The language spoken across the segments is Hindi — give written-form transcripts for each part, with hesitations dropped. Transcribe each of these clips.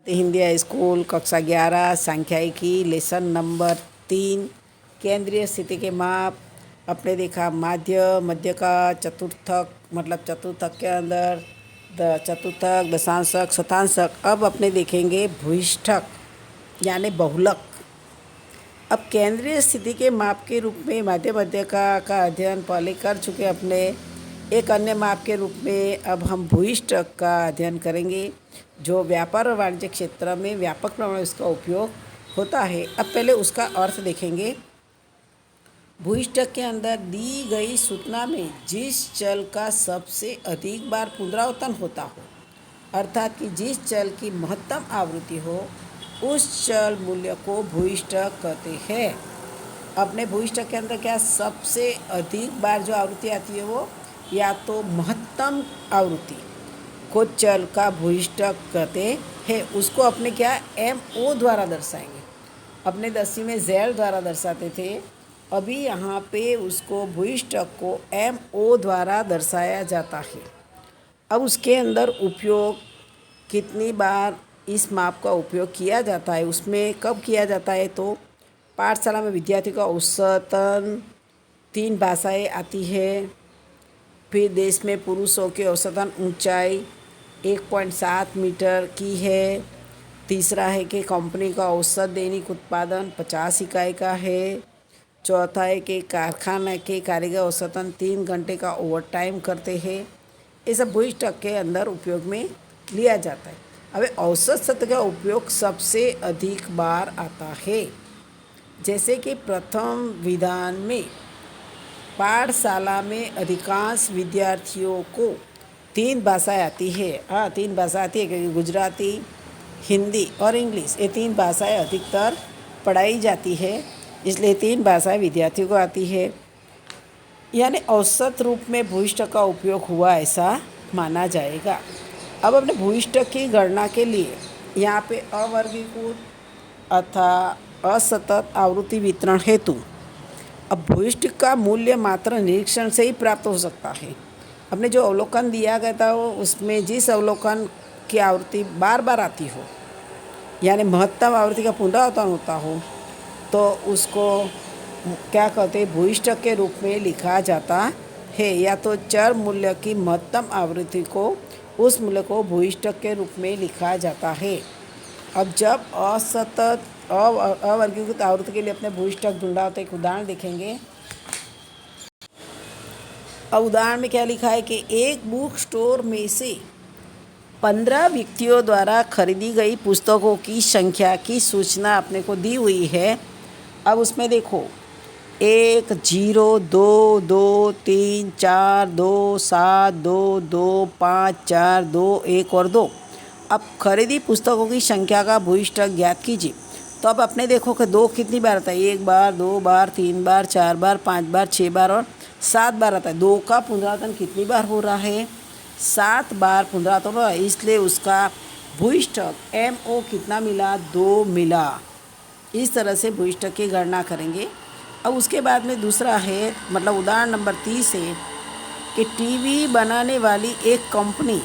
हिंदी हाई स्कूल कक्षा 11 सांख्यिकी लेसन नंबर 3 केंद्रीय स्थिति के माप। अपने देखा मध्य का चतुर्थक, मतलब चतुर्थक के अंदर चतुर्थक, दशांशक, शतांशक। अब अपने देखेंगे भूयिष्ठक यानी बहुलक। अब केंद्रीय स्थिति के माप के रूप में मध्य का अध्ययन पहले कर चुके अपने। एक अन्य माप के रूप में अब हम भूयिष्ठक का अध्ययन करेंगे, जो व्यापार और वाणिज्य क्षेत्र में व्यापक प्रमाण में उसका उपयोग होता है। अब पहले उसका अर्थ देखेंगे। भूयिष्ठक के अंदर दी गई सूचना में जिस चल का सबसे अधिक बार पुनरावृत्तन होता हो, अर्थात कि जिस चल की महत्तम आवृत्ति हो, उस चल मूल्य को भूयिष्ठक कहते हैं। अपने भूयिष्ठक के अंदर क्या सबसे अधिक बार जो आवृत्ति आती है वो या तो महत्तम आवृत्ति को चल का भूयिष्ठक कहते हैं। उसको अपने क्या MO द्वारा दर्शाएंगे। अपने 10वीं में Z द्वारा दर्शाते थे, अभी यहाँ पे उसको भूयिष्ठक को MO द्वारा दर्शाया जाता है। अब उसके अंदर उपयोग कितनी बार इस माप का उपयोग किया जाता है, उसमें कब किया जाता है, तो पाठशाला में विद्यार्थी का औसतन 3 भाषाएं आती है। फिर देश में पुरुषों की औसतन ऊंचाई 1.7 मीटर की है। तीसरा है कि कंपनी का औसत दैनिक उत्पादन 50 इकाई का है। चौथा है कि कारखाना के कारीगर औसतन 3 घंटे का ओवरटाइम करते हैं। ये सब भूयिष्ठक के अंदर उपयोग में लिया जाता है। अब औसत सत्य का उपयोग सबसे अधिक बार आता है। जैसे कि प्रथम विधान में पाठशाला में अधिकांश विद्यार्थियों को 3 भाषाएं आती है। 3 भाषा आती है, क्योंकि गुजराती, हिंदी और इंग्लिश, ये 3 भाषाएं अधिकतर पढ़ाई जाती है, इसलिए 3 भाषाएं विद्यार्थियों को आती है। यानी औसत रूप में भूयिष्ठक का उपयोग हुआ ऐसा माना जाएगा। अब अपने भूयिष्ठक की गणना के लिए यहाँ पे अवर्गीकृत अथवा असतत आवृत्ति वितरण हेतु अब भूयिष्ठक का मूल्य मात्र निरीक्षण से ही प्राप्त हो सकता है। हमने जो अवलोकन दिया गया था वो उसमें जिस अवलोकन की आवृत्ति बार बार आती हो, यानी महत्तम आवृत्ति का पुनरावृत्तन होता हो, तो उसको क्या कहते हैं, भूयिष्ठक के रूप में लिखा जाता है। या तो चर मूल्य की महत्तम आवृत्ति को, उस मूल्य को भूयिष्ठक के रूप में लिखा जाता है। अब जब असतत अवर्गीकृत आवृत्ति के लिए अपने भूयिष्ठक ढूंढा तो एक उदाहरण देखेंगे। अब उदाहरण में क्या लिखा है कि एक बुक स्टोर में से 15 व्यक्तियों द्वारा खरीदी गई पुस्तकों की संख्या की सूचना अपने को दी हुई है। अब उसमें देखो 1 0 2 2 3 4 2 7 2 2 5 4 2 1 और 2। अब खरीदी पुस्तकों की संख्या का भूयिष्ठक ज्ञात कीजिए। तो अब अपने देखो कि 2 कितनी बार आता है, 1 बार, 2 बार, 3 बार, 4 बार, 5 बार, 6 बार और 7 बार आता है। 2 का पुनरावृत्तन कितनी बार हो रहा है, 7 बार पुनरावृत्तन हो रहा है, इसलिए उसका भूयिष्ठक MO कितना मिला, 2 मिला। इस तरह से भूयिष्ठक की गणना करेंगे। अब उसके बाद में दूसरा है, मतलब उदाहरण नंबर 30 है कि टीवी बनाने वाली एक कंपनी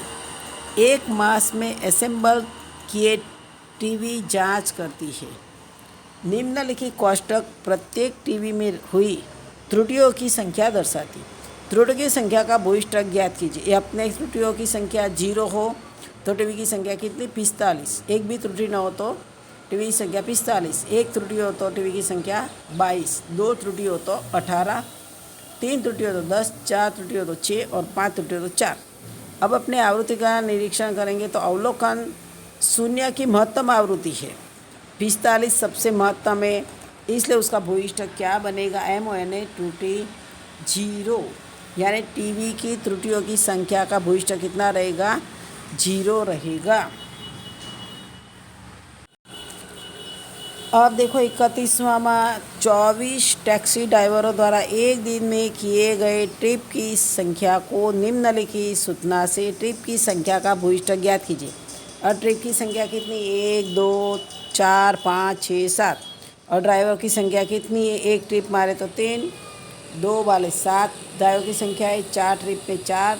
1 मास में असेंबल किए टीवी जांच करती है। निम्नलिखित कोष्ठक प्रत्येक टीवी में हुई त्रुटियों की संख्या दर्शाती। त्रुटियों की संख्या का भूयिष्ठक ज्ञात कीजिए। ये अपने त्रुटियों की संख्या 0 हो तो टीवी की संख्या कितनी, 45। एक भी त्रुटि न हो तो टीवी की संख्या 45। एक त्रुटि हो तो टीवी की संख्या 22। 2 त्रुटि हो तो 18। 3 त्रुटि हो तो 10। 4 त्रुटि हो तो 6 और 5 त्रुटि हो तो 4। अब अपने आवृत्ति का निरीक्षण करेंगे तो अवलोकन 0 की महत्तम आवृत्ति है, 45 सबसे महत्तम है, इसलिए उसका भूयिष्ठक क्या बनेगा, MO यानी त्रुटि 0। यानी टीवी की त्रुटियों की संख्या का भूयिष्ठक कितना रहेगा, 0 रहेगा। अब देखो 31वां 24 टैक्सी ड्राइवरों द्वारा एक दिन में किए गए ट्रिप की संख्या को निम्नलिखित सूचना से ट्रिप की संख्या का भूयिष्ठक ज्ञात कीजिए। और ट्रिप की संख्या कितनी, 1 2 4 5 6 7। और ड्राइवर की संख्या कितनी है, एक ट्रिप मारे तो 3, 2 वाले 7 ड्राइवर की संख्या है। 4 ट्रिप में 4,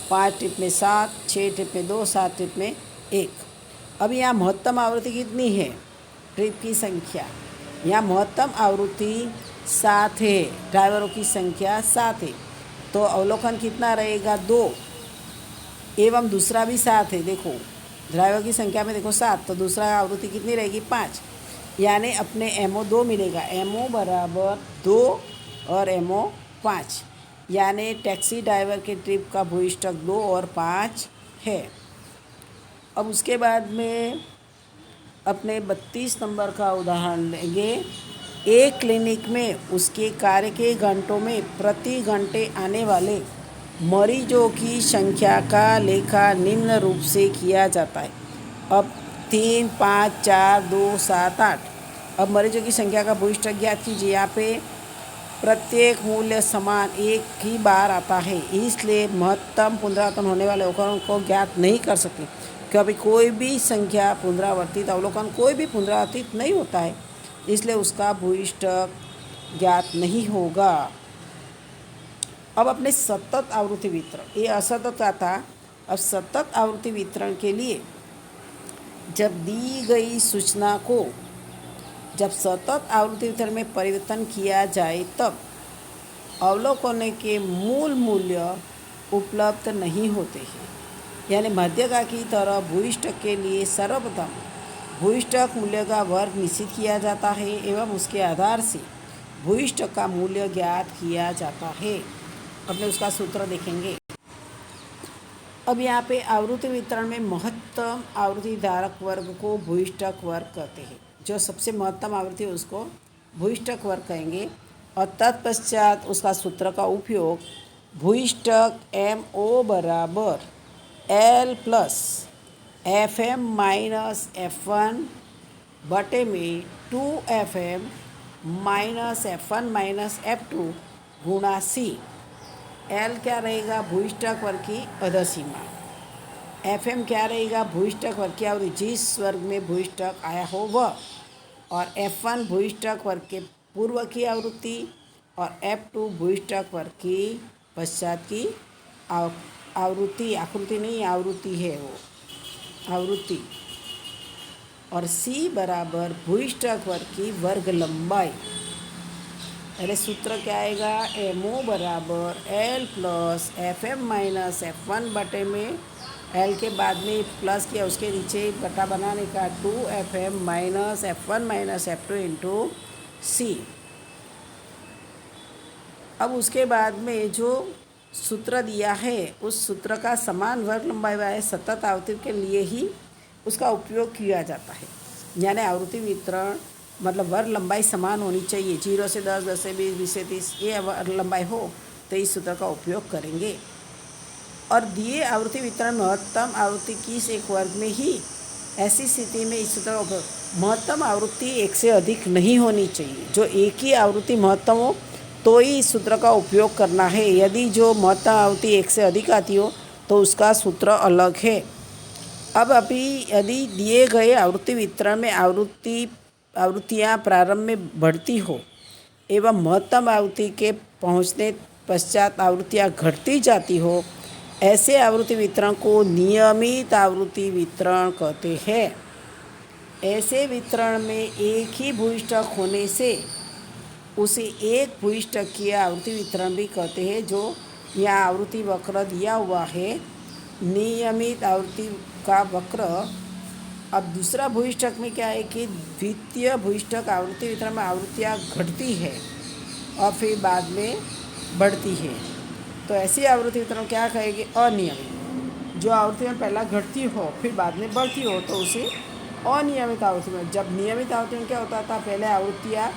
5 ट्रिप में 7, 6 ट्रिप में 2, 7 ट्रिप में 1। अब यहाँ महत्तम आवृत्ति कितनी है, ट्रिप की संख्या, यहाँ महत्तम आवृत्ति 7 है, ड्राइवरों की संख्या 7 है, तो अवलोकन कितना रहेगा 2, एवं दूसरा भी 7 है। देखो ड्राइवर की संख्या में देखो 7, तो दूसरा आवृत्ति कितनी रहेगी 5, यानी अपने एमओ 2 मिलेगा, एमओ बराबर 2 और एमओ 5, यानी टैक्सी ड्राइवर के ट्रिप का भूइष्ठक 2 और 5 है। अब उसके बाद में अपने 32 नंबर का उदाहरण लेंगे। एक क्लिनिक में उसके कार्य के घंटों में प्रति घंटे आने वाले मरीजों की संख्या का लेखा निम्न रूप से किया जाता है। अब 3, 5, 4, 2, 7, 8। अब मरीजों की संख्या का भूइष्ठक ज्ञात कीजिए। यहाँ पे प्रत्येक मूल्य समान एक ही बार आता है, इसलिए महत्तम पुनरावर्तन होने वाले अवलोकन को ज्ञात नहीं कर सकते, क्योंकि कोई भी संख्या पुनरावर्तित अवलोकन कोई भी पुनरावर्तित नहीं होता है, इसलिए उसका भूइष्ठक ज्ञात नहीं होगा। अब अपने सतत आवृत्ति वितरण, ये असतत का था। अब सतत आवृत्ति वितरण के लिए जब दी गई सूचना को जब सतत आवृत्ति वितरण में परिवर्तन किया जाए तब अवलोकन के मूल मूल्य उपलब्ध नहीं होते हैं, यानी मध्यका की तरह भूइष्ठक के लिए सर्वप्रथम भूइष्ठक मूल्य का वर्ग निश्चित किया जाता है एवं उसके आधार से भूइष्ठक का मूल्य ज्ञात किया जाता है। अपने उसका सूत्र देखेंगे। अब यहाँ पे आवृत्ति वितरण में महत्तम आवृत्ति धारक वर्ग को भूइष्ठक वर्ग कहते हैं। जो सबसे महत्तम आवृत्ति है उसको भूइष्ठक वर्ग कहेंगे, और तत्पश्चात उसका सूत्र का उपयोग भूइष्ठक MO बराबर L plus FM minus F1 बटे में 2FM minus F1 minus F2 गुणा C। L क्या रहेगा, भूइष्ठक वर्ग की अधसीमा। FM क्या रहेगा, भूइष्ठक वर्ग की आवृत्ति जिस वर्ग में भूइष्ठक आया हो वह, और F1 भूइष्ठक वर्ग के पूर्व की आवृत्ति, और F2 भूइष्ठक वर्ग की पश्चात की आवृत्ति, आकृति नहीं आवृत्ति है वो आवृत्ति, और C बराबर भूइष्ठक वर्ग की वर्ग लंबाई। पहले सूत्र क्या आएगा, MO बराबर L plus FM minus F1 बटे में L के बाद में प्लस किया, उसके नीचे बटा बनाने का 2FM minus F1 minus F2 into C। अब उसके बाद में जो सूत्र दिया है उस सूत्र का समान वर्ग लंबाई वाले सतत आवृत्ति के लिए ही उसका उपयोग किया जाता है, यानी आवृत्ति वितरण मतलब वर्ग लंबाई समान होनी चाहिए, 0 से 10, 10 से 20, 20 से 30 ये वर्ग लंबाई हो तो इस सूत्र का उपयोग करेंगे। और दिए आवृत्ति वितरण महत्तम आवृत्ति की एक वर्ग में ही, ऐसी स्थिति में इस सूत्र का उपयोग, महत्तम आवृत्ति एक से अधिक नहीं होनी चाहिए। जो एक ही आवृत्ति महत्तम हो तो ही इस सूत्र का उपयोग करना है, यदि जो महत्तम आवृत्ति एक से अधिक आती हो तो उसका सूत्र अलग है। अब अभी यदि दिए गए आवृत्ति वितरण में आवृत्तियाँ प्रारंभ में बढ़ती हो एवं महत्तम आवृत्ति के पहुँचने पश्चात आवृत्तियाँ घटती जाती हो, ऐसे आवृत्ति वितरण को नियमित आवृत्ति वितरण कहते हैं। ऐसे वितरण में एक ही भूइष्ठक होने से उसे एक भूइष्ठक की आवृत्ति वितरण भी कहते हैं। जो यहाँ आवृत्ति वक्र दिया हुआ है, नियमित आवृत्ति का वक्र। अब दूसरा भूइष्ठक में क्या है कि द्वितीय भूइष्ठक आवृत्ति वितरण में आवृत्तियाँ घटती है और फिर बाद में बढ़ती है, तो ऐसी आवृत्ति वितरण क्या कहेगी, अनियमित। जो आवृत्ति में पहला घटती हो फिर बाद में बढ़ती हो तो उसे अनियमित आवृत्ति में। जब नियमित आवृत्ति में क्या होता था, पहले आवृत्तियाँ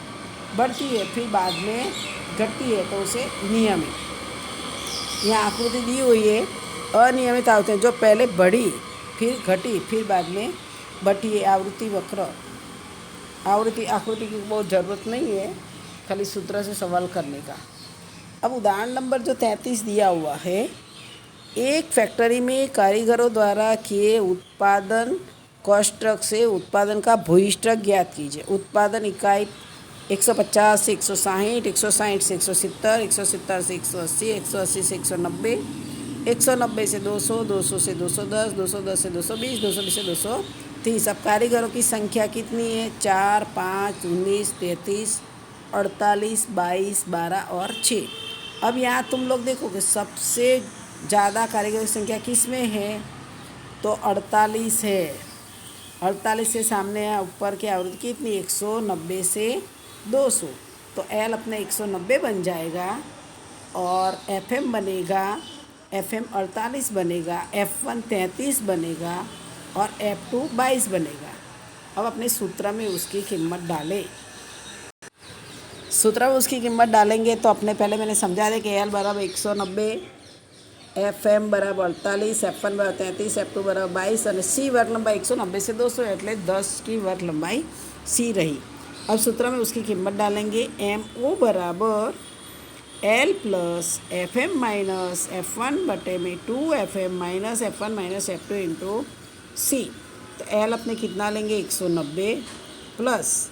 बढ़ती है फिर बाद में घटती है तो उसे नियमित। यहाँ आकृति दी हुई है, अनियमित आवृत्ति जो पहले बढ़ी फिर घटी फिर बाद में बढ़ती है, आवृत्ति वक्र। आकृति की बहुत ज़रूरत नहीं है, खाली सूत्र से सवाल करने का। अब उदाहरण नंबर जो 33 दिया हुआ है, एक फैक्ट्री में कारीगरों द्वारा किए उत्पादन कोष्ठक से उत्पादन का भूइष्ठक ज्ञात कीजिए। उत्पादन इकाई 150 से 160, 160 से 170, 170 से 180, 180 से 190, 190 से 200, 200 से 210, 210 से 220, 220 से 30। अब कारीगरों की संख्या कितनी है? 4, 5, 19, 33, 48, 22, 12 और 6। अब यहाँ तुम लोग देखोगे सबसे ज़्यादा कारीगरों की संख्या किस में है? तो 48 है। 48 से सामने है ऊपर की आवृत्ति कितनी? 190 से 200। तो एल अपने 190 बन जाएगा और एफ एम बनेगा, एफ एम 48 बनेगा, एफ वन 33 बनेगा और एफ टू 22 बनेगा। अब अपने सूत्र में उसकी कीमत डालें। सूत्र में उसकी कीमत डालेंगे तो अपने पहले मैंने समझा दिया कि एल बराबर 190, एफ एम बराबर 48, एफ वन बराबर 33, एफ टू बराबर 22 और सी वर्ग लंबाई 190 से 200 એટલે 10 की वर्ग लंबाई सी रही। अब सूत्र में उसकी कीमत डालेंगे। एम ओ बराबर L plus F M minus F one बटे में 2 F M minus F one minus F two into C. तो एल अपने कितना लेंगे? 190 plus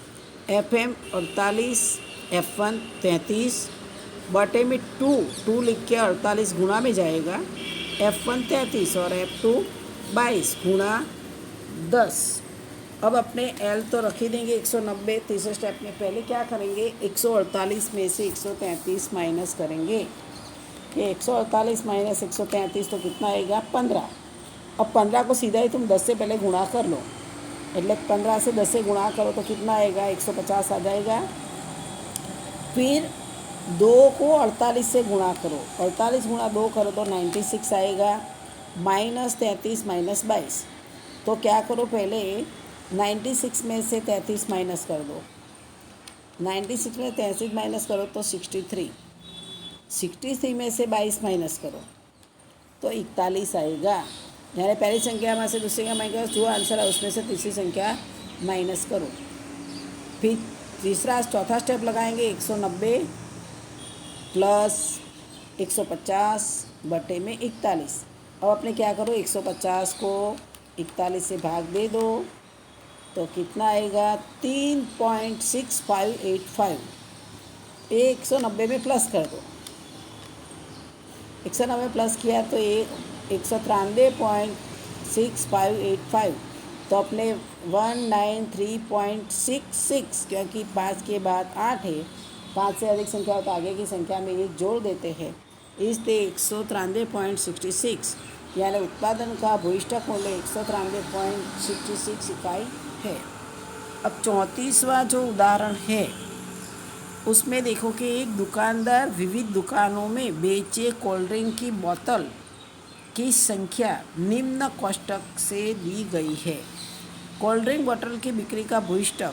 F M 48, F one 33 बटे में 2 लिख के 48 गुणा में जाएगा, एफ वन 33 और एफ टू 22 गुणा 10। अब अपने एल तो रख ही देंगे 190। तीसरे स्टेप में पहले क्या करेंगे? 148 में से 133 माइनस करेंगे। ये 148 माइनस 133 तो कितना आएगा? 15। अब 15 को सीधा ही तुम 10 से पहले गुणा कर लो, એટલે 15 से 10 से गुणा करो तो कितना आएगा? 150 आ जाएगा। फिर 2 को 48 से गुणा करो, 48 गुणा 2 करो तो 96 आएगा, माइनस 33 माइनस 22। तो क्या करो? पहले 96 में से 33 माइनस कर दो। 96 में 33 माइनस करो तो 63। 63 में से 22 माइनस करो तो 41 आएगा। यानी पहली संख्या में से दूसरी संख्या माइनस, जो आंसर है उसमें से तीसरी संख्या माइनस करो। फिर चौथा स्टेप लगाएंगे। 190 प्लस 150 बटे में 41। अब अपने क्या करो? 150 को 41 से भाग दे दो तो कितना आएगा? 3.6585। 190 में प्लस कर दो। 190 प्लस किया तो ये 193.6585। तो अपने 193.66, क्योंकि 5 के बाद 8 है, 5 से अधिक संख्या हो तो आगे की संख्या में ये जोड़ देते हैं, इसलिए 193.66 यानी उत्पादन का भूयिष्ठक मूल्य 193.66 इकाई है। अब 34वां जो उदाहरण है उसमें देखो कि एक दुकानदार विविध दुकानों में बेचे कोल्ड ड्रिंक की बोतल की संख्या निम्न कोष्ठक से दी गई है। कोल्ड ड्रिंक बोतल की बिक्री का भूयिष्ठक।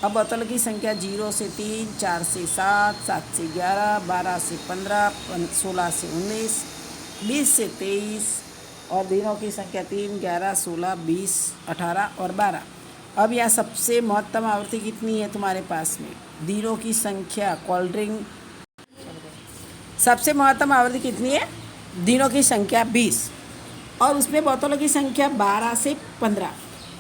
अब बोतल की संख्या 0 से 3, 4 से 7, 7 से 11, 12 से 15, 16 से 19, 20 से 23 और दिनों की संख्या 3, 11, 16, 20, 18 और 12। अब यहाँ सबसे महत्तम आवृत्ति कितनी है तुम्हारे पास में? दिनों की संख्या कोल्ड ड्रिंक सबसे महत्तम आवृत्ति कितनी है? दिनों की संख्या 20 और उसमें बोतलों की संख्या 12 से 15।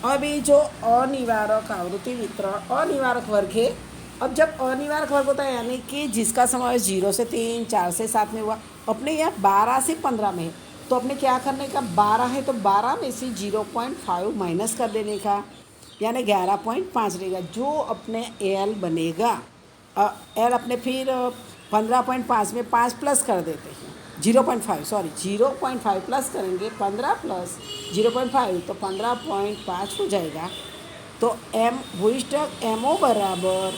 अब ये जो अनिवारक आवृत्ति वितरण अनिवारक वर्ग है। अब जब अनिवारक वर्ग होता है यानी कि जिसका समावेश 0 से 3, 4 से 7 में हुआ, अपने यहाँ 12 से 15 में है, तो अपने क्या करने का? 12 है तो 12 में से 0.5 माइनस कर देने का, यानी 11.5 रहेगा, जो अपने एल बनेगा। एल अपने फिर 15.5 में 5 प्लस कर देते हैं, 0.5 प्लस करेंगे, 15 प्लस 0.5 तो 15.5 हो जाएगा। तो एम भूयिष्ठक एम ओ बराबर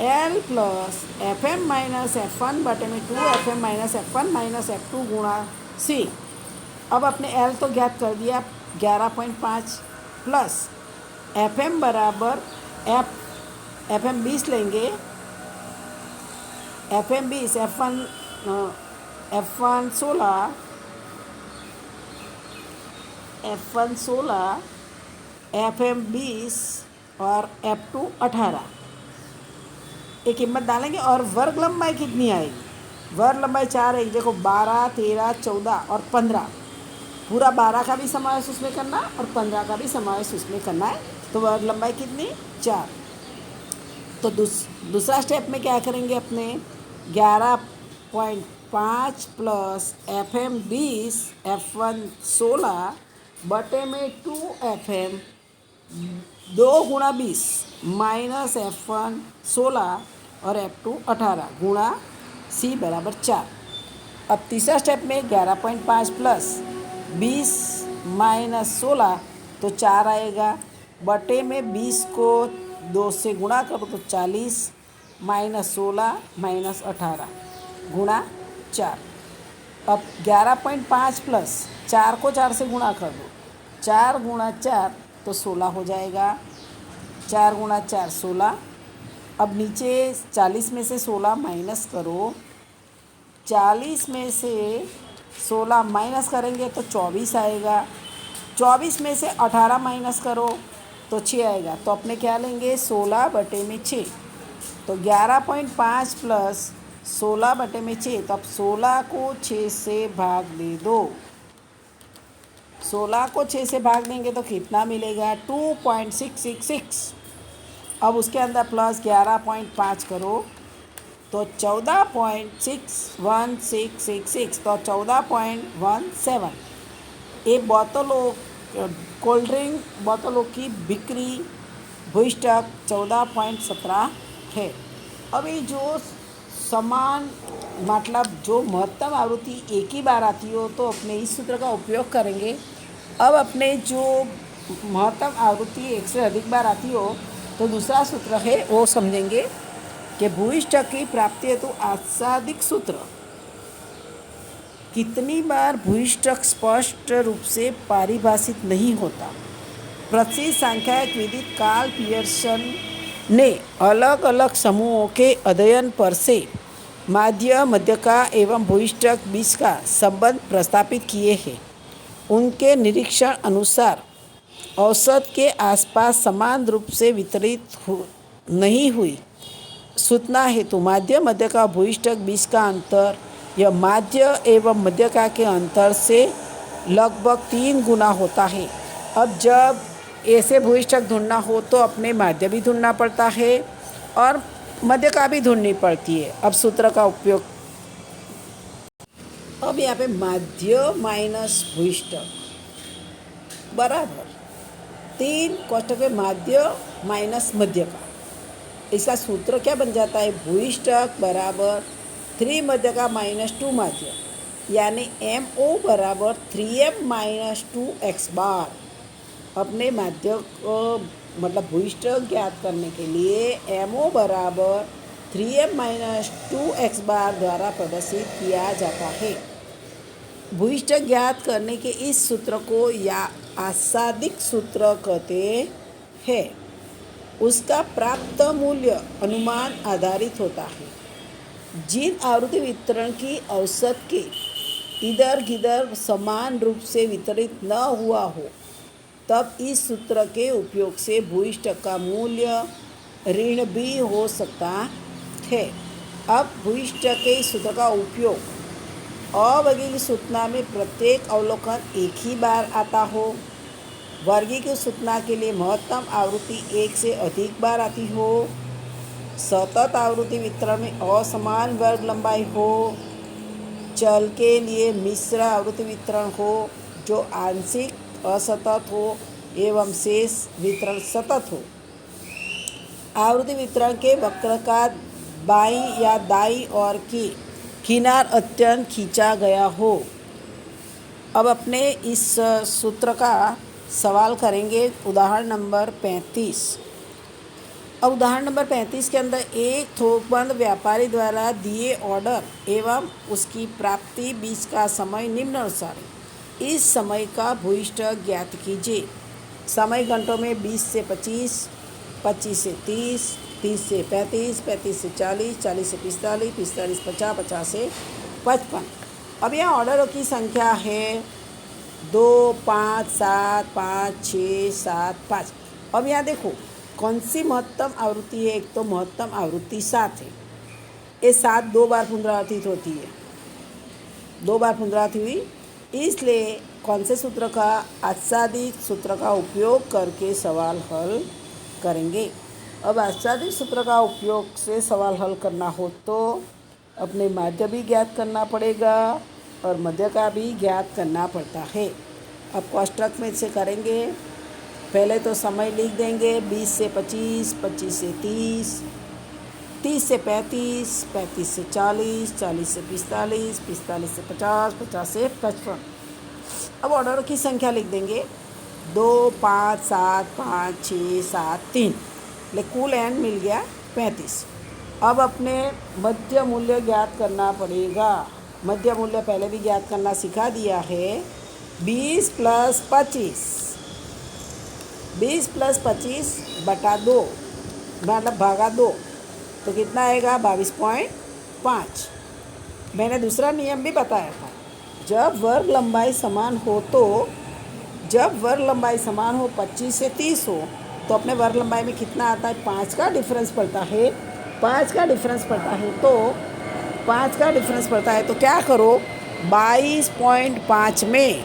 L plus F M minus F one बटे में 2 F M minus F one minus F two गुणा सी। अब अपने एल तो ज्ञात कर दिया 11.5 प्लस एफ एम बराबर एफ एम 20 लेंगे, F M 20, F one 16, F M 20 और एफ टू 18 ये कीमत डालेंगे। और वर्ग लंबाई कितनी आएगी? वर्ग लंबाई 4 है। देखो 12, 13, 14 और 15, पूरा 12 का भी समावेश उसमें करना और 15 का भी समावेश उसमें करना है। तो वर्ग लंबाई कितनी? 4। तो दूसरा स्टेप में क्या करेंगे? अपने 11.5 plus F M 20, F one 16 बटे में 2 एफ एम 2 × 20 माइनस F1 16 और F2 18 गुणा C बराबर 4। अब तीसरा स्टेप में 11.5 प्लस 20 माइनस 16 तो 4 आएगा, बटे में 20 को 2 से गुणा करो तो 40 माइनस 16 माइनस 18 गुणा 4। अब 11.5 प्लस 4 को 4 से गुणा कर दो, 4 गुणा 4 तो 16 हो जाएगा, 4 गुणा 4 16। अब नीचे 40 में से 16 माइनस करो, 40 में से 16 माइनस करेंगे तो 24 आएगा, 24 में से 18 माइनस करो तो 6 आएगा। तो अपने क्या लेंगे 16 बटे में 6, तो 11.5 प्लस 16 बटे में 6, तो अब 16 को 6 से भाग दे दो। 16 को 6 से भाग देंगे तो कितना मिलेगा 2.666। अब उसके अंदर प्लस 11.5 करो तो 14.61666, तो 14.17। ये बोतलों कोल्ड ड्रिंक बोतलों की बिक्री भूइष्ठक 14.17 है। अब ये जो समान मतलब जो महत्तम आवृत्ति एक ही बार आती हो तो अपने इस सूत्र का उपयोग करेंगे। अब अपने जो महत्तम आवृत्ति एक से अधिक बार आती हो तो दूसरा सूत्र है वो समझेंगे कि भूइष्ठक की प्राप्ति हेतु आसादिक सूत्र। कितनी बार भूइष्ठक स्पष्ट रूप से परिभाषित नहीं होता। प्रसिद्ध सांख्यिक विदित कार्ल पियर्सन ने अलग अलग समूहों के अध्ययन पर से माध्य मध्यका एवं भूइष्ठक बीच का संबंध प्रस्तापित किए हैं। उनके निरीक्षण अनुसार औसत के आसपास समान रूप से वितरित नहीं हुई सूचना हेतु माध्य मध्यका भूइष्ठक बीच का अंतर यह माध्य एवं मध्यका के अंतर से लगभग 3 गुना होता है। अब जब ऐसे भूइष्ठक ढूंढना हो तो अपने माध्य भी ढूंढना पड़ता है और मध्यका भी ढूंढनी पड़ती है। अब सूत्र का उपयोग, अब यहाँ पे माध्य माइनस भूइष्ठक बराबर 3 कोष्ठक में माध्य माइनस मध्यका। इसका सूत्र क्या बन जाता है भूइष्ठक बराबर 3 मध्यका माइनस 2 माध्य, यानी MO बराबर 3M माइनस 2x बार। अपने माध्य को मतलब भूइष्ठक ज्ञात करने के लिए MO बराबर 3M माइनस 2x बार द्वारा प्रदर्शित किया जाता है। भूइष्ठक ज्ञात करने के इस सूत्र को या आसादिक सूत्र कहते हैं। उसका प्राप्त मूल्य अनुमान आधारित होता है। जिन आवृत्ति वितरण की औसत के इधर गिधर समान रूप से वितरित न हुआ हो तब इस सूत्र के उपयोग से भूइष्ठक का मूल्य ऋण भी हो सकता है। अब भूइष्ठक के इस सूत्र का उपयोग अवर्गीय सूचना में प्रत्येक अवलोकन एक ही बार आता हो, वर्गीय सूचना के लिए महत्तम आवृत्ति एक से अधिक बार आती हो, सतत आवृत्ति वितरण में असमान वर्ग लंबाई हो, चल के लिए मिश्र आवृत्ति वितरण हो जो आंशिक असतत हो एवं शेष वितरण सतत हो। आवृत्ति वितरण के वक्र का बाईं या दाईं ओर की किनार अत्यंत खींचा गया हो। अब अपने इस सूत्र का सवाल करेंगे उदाहरण नंबर 35। अब उदाहरण नंबर 35 के अंदर एक थोकबंद व्यापारी द्वारा दिए ऑर्डर एवं उसकी प्राप्ति बीच का समय निम्नानुसार है। इस समय का भूइष्ठक ज्ञात कीजिए। समय घंटों में 20 से 25, 25 से 30, 30 से 35, 35 से 40, 40 से 45, 45 50, 50 से 55। अब यहाँ ऑर्डरों की संख्या है 2, 5, 7, 5, 6, 7, 5। अब यहाँ देखो कौन सी महत्तम आवृत्ति है। एक तो महत्तम आवृत्ति 7 है। ये 7 2 बार पुनरावर्तित होती है, 2 बार पुनरावर्तित हुई, इसलिए कौन से सूत्र का आसादिक सूत्र का उपयोग करके सवाल हल करेंगे। अब आसादिक सूत्र का उपयोग से सवाल हल करना हो तो अपने माध्य भी ज्ञात करना पड़ेगा और मध्य का भी ज्ञात करना पड़ता है। अब कोष्ठक में से करेंगे पहले तो समय लिख देंगे 20 से 25, 25 से 30, 30 से 35, 35 से 40, 40 से 45, 45 से 50, 50 से 55। अब ऑर्डर की संख्या लिख देंगे 2, 5, 7, 5, 6, 7, 3, लेकिन कुल एंड मिल गया 35। अब अपने मध्य मूल्य ज्ञात करना पड़ेगा। मध्य मूल्य पहले भी ज्ञात करना सिखा दिया है। 20 + 25, 20 + 25 बटा 2, मतलब भागा 2, तो कितना आएगा 22.5। मैंने दूसरा नियम भी बताया था, जब वर्ग लंबाई समान हो जब वर्ग लंबाई समान हो 25 से 30 हो तो अपने वर्ग लंबाई में कितना आता है, 5 का डिफरेंस पड़ता है। 5 का डिफरेंस पड़ता है तो 5 का डिफरेंस पड़ता है तो क्या करो, 22.5 में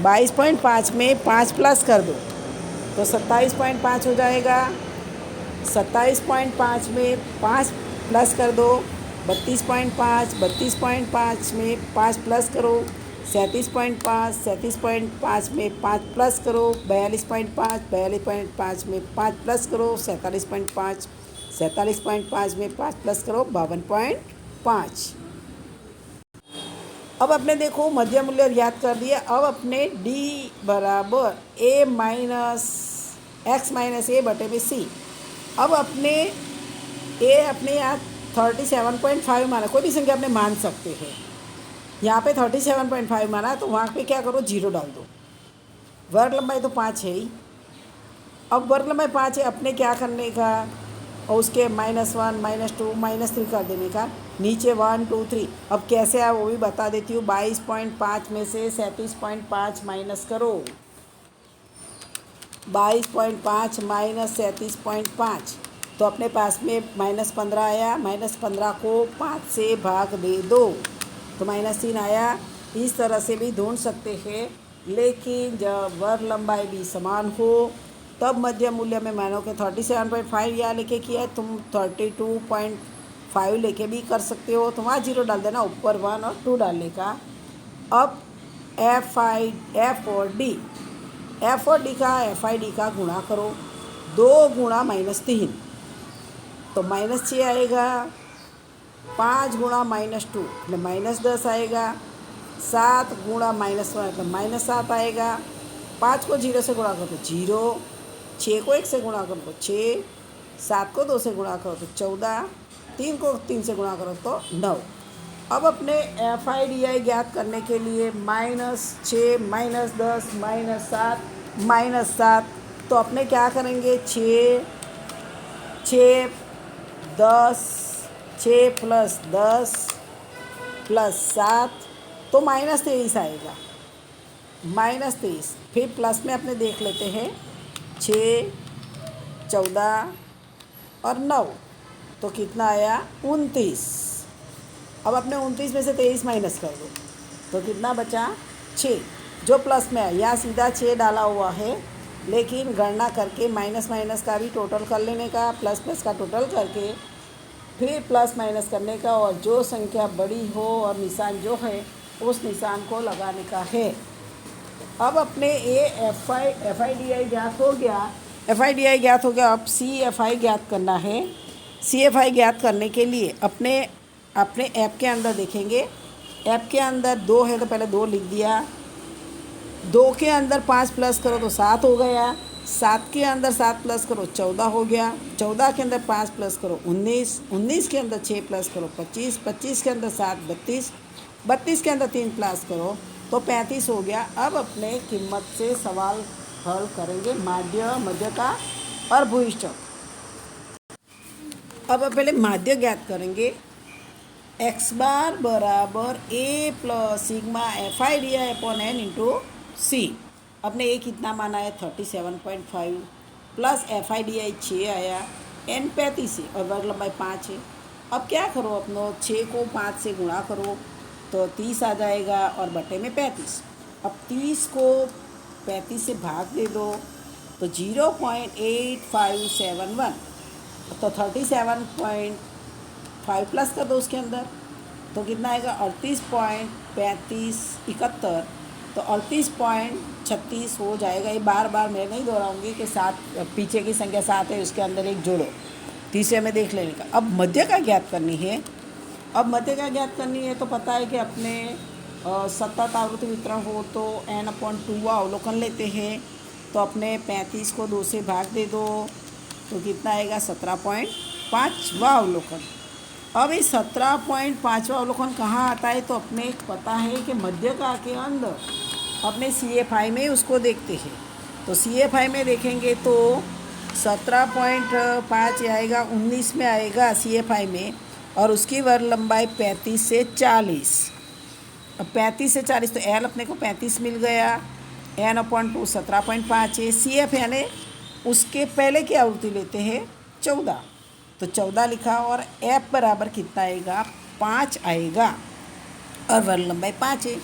22.5 में 5 प्लस कर दो तो 27.5 हो जाएगा। 27.5 में 5 प्लस कर दो 32.5, 32.5 में 5 प्लस करो 37.5, 37.5 में 5 प्लस करो 42.5, 42.5 में 5 प्लस करो 47.5, 47.5 में 5 प्लस करो 52.5। अब अपने देखो मध्य मूल्य ज्ञात कर दिया। अब अपने d बराबर a माइनस एक्स माइनस ए बटे में सी। अब अपने a अपने यहाँ 37.5 माना, कोई भी संख्या अपने मान सकते हैं। यहाँ पे 37.5 माना तो वहाँ पे क्या करो, 0 डाल दो। वर्ग लंबाई तो 5 है ही। अब वर्ग लंबाई 5 है, अपने क्या करने का, और उसके -1, -2, -3 कर देने का। नीचे 1, 2, 3। अब कैसे है वो भी बता देती हूँ। 22.5 में से 37.5 माइनस करो। 22.5 माइनस 37.5 तो अपने पास में -15 आया। -15 को 5 से भाग दे दो तो -3 आया। इस तरह से भी ढूंढ सकते हैं, लेकिन जब वर्ग लंबाई भी समान हो तब मध्य मूल्य में मानो कि 37.5 यहाँ लेके किया है, तुम 32.5 लेके भी कर सकते हो। तो वहाँ 0 डाल देना, ऊपर 1 और 2 डालने का। अब एफ और डी का FID का गुणा करो। 2 गुणा -3 तो -6 आएगा। 5 गुणा -2 मतलब -10 आएगा। 7 गुणा -1 मतलब -7 आएगा। 5 को 0 से गुणा करो तो 0, 6 को 1 से गुणा करो तो 6, 7 को 2 से गुणा करो तो 14, 3 को 3 से गुणा करो तो 9। अब अपने FIDI ज्ञात करने के लिए -6 -10 -7 तो अपने क्या करेंगे, 6 10, 6 + 10 + 7 तो -23 आएगा। -23 फिर प्लस में अपने देख लेते हैं 6, 14 और 9 तो कितना आया 29। अब अपने 29 में से 23 माइनस कर दो तो कितना बचा 6, जो प्लस में है। यहाँ सीधा 6 डाला हुआ है, लेकिन गणना करके माइनस माइनस का भी टोटल कर लेने का, प्लस प्लस का टोटल करके फिर प्लस माइनस करने का, और जो संख्या बड़ी हो और निशान जो है उस निशान को लगाने का है। अब अपने FIDI ज्ञात हो गया। FIDI ज्ञात हो गया। अब CFI ज्ञात करना है। CFI ज्ञात करने के लिए अपने ऐप के अंदर देखेंगे। ऐप के अंदर 2 है तो पहले 2 लिख दिया। 2 के अंदर 5 प्लस करो तो 7 हो गया। 7 के अंदर 7 प्लस करो 14 हो गया। 14 के अंदर 5 प्लस करो 19, 19 के अंदर 6 प्लस करो 25, 25 के अंदर 7 32, 32 के अंदर 3 प्लस करो तो 35 हो गया। अब अपने कीमत से सवाल हल करेंगे, मध्य का और भूयिष्ठ। अब पहले माध्य ज्ञात करेंगे। x बार बराबर a + सिग्मा FIDI/n इंटू सी। अपने a कितना माना है 37.5 प्लस FIDI 6 आया, n 35 है और वर्ग लंबाई 5 है। अब क्या करो, अपनो 6 को 5 से गुणा करो तो 30 आ जाएगा और बटे में 35। अब 30 को 35 से भाग दे दो तो 0.8571 तो 37.5 प्लस कर दो उसके अंदर तो कितना आएगा 38.3571 तो 38.35 36 हो जाएगा। ये बार बार मैं नहीं दोहराऊंगी कि 7 पीछे की संख्या 7 है, उसके अंदर एक जोड़ो, तीसरे में देख लेने का। अब मध्य का ज्ञात करनी है। अब मध्य का ज्ञात करनी है तो पता है कि अपने सतत आवृत्ति वितरण हो तो n/2 अवलोकन लेते हैं। तो अपने 35 को 2 से भाग दे दो तो कितना आएगा 17.5वां अवलोकन। अब ये 17.5वां अवलोकन कहाँ आता है तो अपने पता है कि मध्य का के अंदर अपने CFI में उसको देखते हैं। तो CFI में देखेंगे तो 17.5 आएगा, 19 में आएगा CFI में, और उसकी वर्ग लंबाई 35 से 40। अब 35 से 40 तो L अपने को 35 मिल गया, n/2 17.5 है। CF यानी उसके पहले की आवृत्ति लेते हैं 14, तो 14 लिखा, और F बराबर कितना आएगा 5 आएगा, और वर्ग लंबाई 5 है।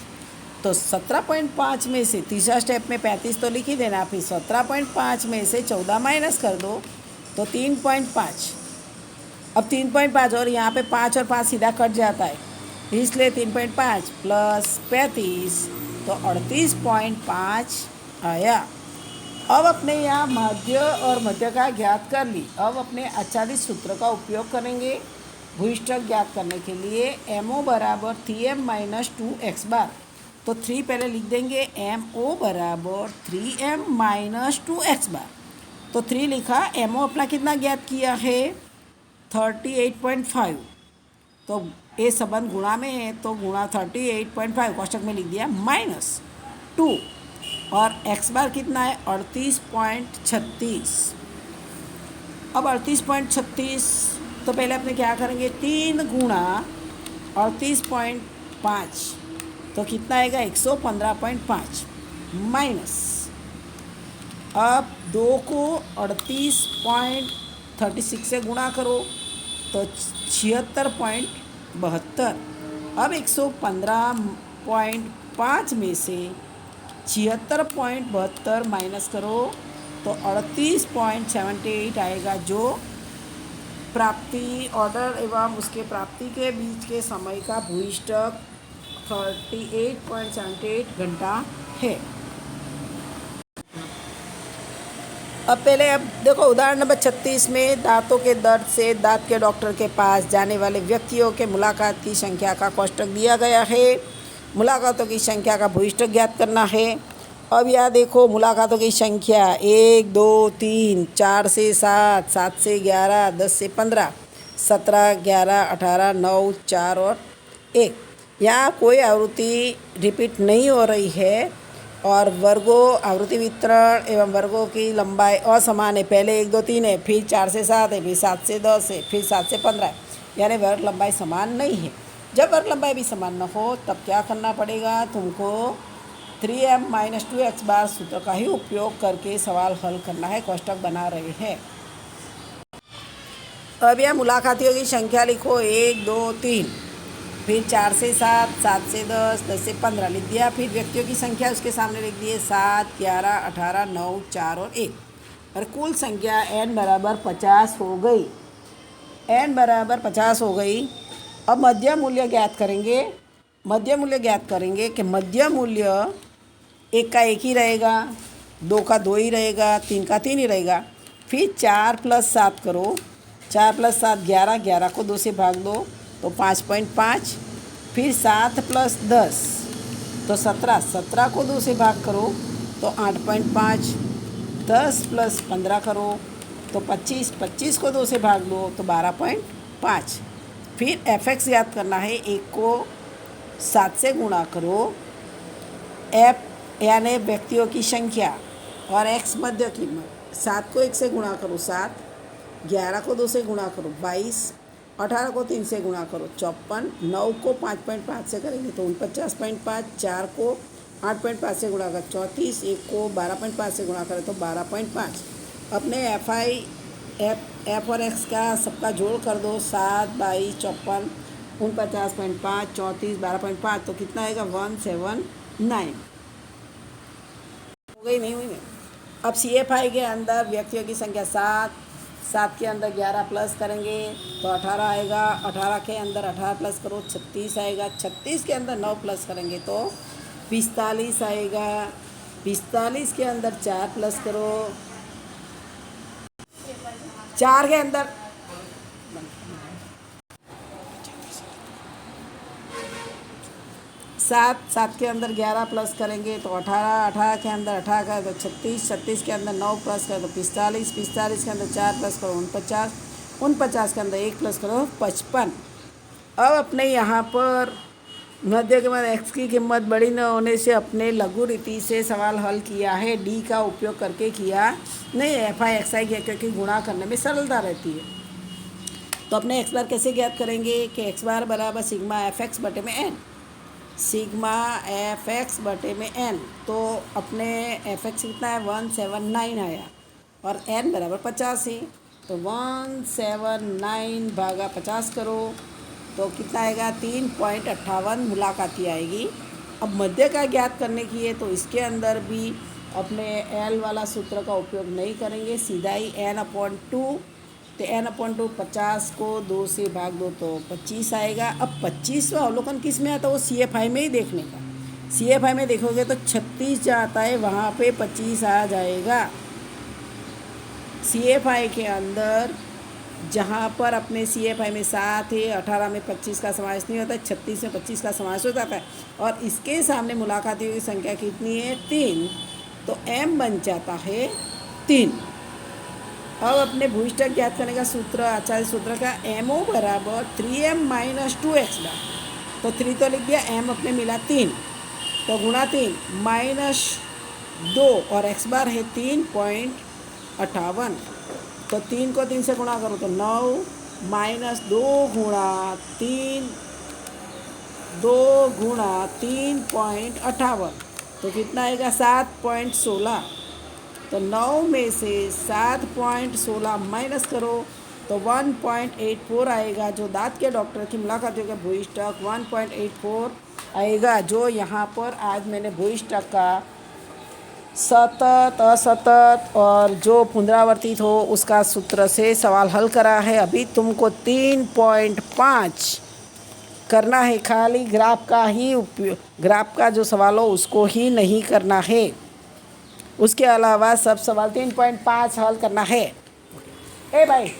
तो 17.5 में से तीसरा स्टेप में 35 तो लिख ही देना, फिर 17.5 में से 14 माइनस कर दो तो 3.5। अब 3.5 और यहाँ पे 5 और 5 सीधा कट जाता है, इसलिए 3.5 प्लस 35 तो 38.5 आया। अब अपने यहाँ मध्य और मध्य का ज्ञात कर ली। अब अपने आचार्य सूत्र का उपयोग करेंगे भूयिष्ठक ज्ञात करने के लिए। MO बराबर 3m - 2x बार। तो 3 पहले लिख देंगे, MO बराबर 3m - 2x बार। तो 3 लिखा, MO अपना कितना ज्ञात किया है 38.5। तो ये संबंध गुणा में है तो गुणा 38.5 कोष्टक में लिख दिया -2, और x बार कितना है 38.36। अब 38.36 तो पहले अपने क्या करेंगे 3 गुणा 38.5 तो कितना आएगा 115.5 माइनस। अब 2 को 38.36 से गुणा करो तो 76.72। अब 115.5 में से 76.72 माइनस करो तो 38.78 आएगा, जो प्राप्ति ऑर्डर एवं उसके प्राप्ति के बीच के समय का भूयिष्ठक 38.78 घंटा है। अब देखो उदाहरण नंबर 36 में दांतों के दर्द से दांत के डॉक्टर के पास जाने वाले व्यक्तियों के मुलाकात की संख्या का कोष्टक दिया गया है। मुलाकातों की संख्या का भूयिष्ठक ज्ञात करना है। अब यह देखो मुलाकातों की संख्या 1 2 3 4 से 7, 7 से 11, 10 से 15, 17, 11, 18, 9, 4 और 1। यहाँ कोई आवृत्ति रिपीट नहीं हो रही है, और वर्गों आवृत्ति वितरण एवं वर्गों की लंबाई असमान है। पहले 1 2 3 है, फिर 4 से 7 है, फिर 7 से 10 है, फिर 7 से 15 है, यानी वर्ग लंबाई समान नहीं है। जब वर्ग लंबाई भी समान न हो तब क्या करना पड़ेगा तुमको 3m - 2x बार सूत्र का ही उपयोग करके सवाल हल करना है। कोष्टक बना रहे हैं। अब यह मुलाकातियों की संख्या लिखो 1 2 3, फिर 4 से 7, 7 से 10, 10 से 15 लिख दिया। फिर व्यक्तियों की संख्या उसके सामने लिख दिए 7, 11, 18, 9, 4 और 1, और कुल संख्या n बराबर 50 हो गई। n बराबर 50 हो गई। अब मध्य मूल्य ज्ञात करेंगे। मध्य मूल्य ज्ञात करेंगे कि मध्य मूल्य 1 का 1 ही रहेगा, 2 का 2 ही रहेगा, 3 का 3 ही रहेगा। फिर 4 + 7 करो, 4 + 7 11, 11 को 2 से भाग दो तो 5.5, फिर 7 + 10 तो 17, 17 को 2 से भाग करो तो 8.5, 10 + 15 करो तो 25, 25 को 2 से भाग दो तो 12.5। फिर fx याद करना है, 1 को 7 से गुणा करो, f यानी व्यक्तियों की संख्या, और x मध्य कीमत। 7 को 1 से गुणा करो 7, 11 को 2 से गुणा करो 22, 18 को 3 से गुणा करो 54, 9 को 5.5 से करेंगे तो 49.5, 4 को 8.5 से गुणा कर 34, 1 को 12.5 से गुणा करें तो 12.5। अपने एफ और एक्स का सबका जोड़ कर दो, 7, 22, 54, 49.5, 34, 12.5 तो कितना आएगा 179। हो गई नहीं हुई? अब CFI के अंदर व्यक्तियों की संख्या 7, 7 के अंदर 11 प्लस करेंगे तो 18 आएगा, 18 के अंदर 18 प्लस करो 36 आएगा, 36 के अंदर 9 प्लस करेंगे तो 45 आएगा, 45 के अंदर 4 प्लस करो, 4 के अंदर 7, 7 के अंदर 11 प्लस करेंगे तो 18, 18 के अंदर 18 का तो 36, 36 के अंदर 9 प्लस करो तो 45, 45 के अंदर 4 प्लस करो 49, 49 के अंदर 1 प्लस करो 55। अब अपने यहाँ पर मध्य के बाद एक्स की कीमत बड़ी न होने से अपने लघु रीति से सवाल हल किया है, डी का उपयोग करके किया नहीं, एफ आई एक्स आई किया, क्योंकि गुणा करने में सरलता रहती है। तो अपने एक्स बार कैसे ज्ञात करेंगे कि एक्स बार बराबर सिग्मा एफ एक्स बटे में एन, सिग्मा एफ एक्स बटे में एन। तो अपने एफ एक्स कितना है 179 आया और एन बराबर 50 है, तो 179 भागा 50 करो तो कितना आएगा 3.58 मुलाकाती आएगी। अब मध्य का ज्ञात करने की है तो इसके अंदर भी अपने एल वाला सूत्र का उपयोग नहीं करेंगे, सीधा ही n/2, तो n/2 50 को 2 से भाग दो तो 25 आएगा। अब 25वां अवलोकन किस में आता है, वो CFI में ही देखने का। CFI में देखोगे तो 36 जहाँ आता है वहाँ पे 25 आ जाएगा। CFI के अंदर जहाँ पर अपने CFI में 7 है, 18 में 25 का समावेश नहीं होता है, 36 में 25 का समावेश हो जाता है और इसके सामने मुलाकातियों की संख्या कितनी है 3, तो m बन जाता है 3। अब अपने भूइष्ठक ज्ञात करने का सूत्र, आचार्य सूत्र का MO बराबर 3m - 2x बार, तो 3 तो लिख दिया, m अपने मिला 3 तो गुणा 3 -2 और x बार है 3.58, तो 3 को 3 से गुणा करो तो 9 -2 गुणा 3, 2 गुणा 3.58 तो कितना आएगा 7.16, तो 9 में से 7.16 माइनस करो तो 1.84 आएगा, जो दांत के डॉक्टर की मुलाकातियों का भूइष्ठक 1.84 आएगा। जो यहाँ पर आज मैंने भूइष्ठक का सतत, असतत और जो पुनरावर्तित हो उसका सूत्र से सवाल हल करा है। अभी तुमको 3.5 करना है, खाली ग्राफ का ही उपयोग, ग्राफ का जो सवाल हो उसको ही नहीं करना है, उसके अलावा सब सवाल 3.5 हल करना है। ए भाई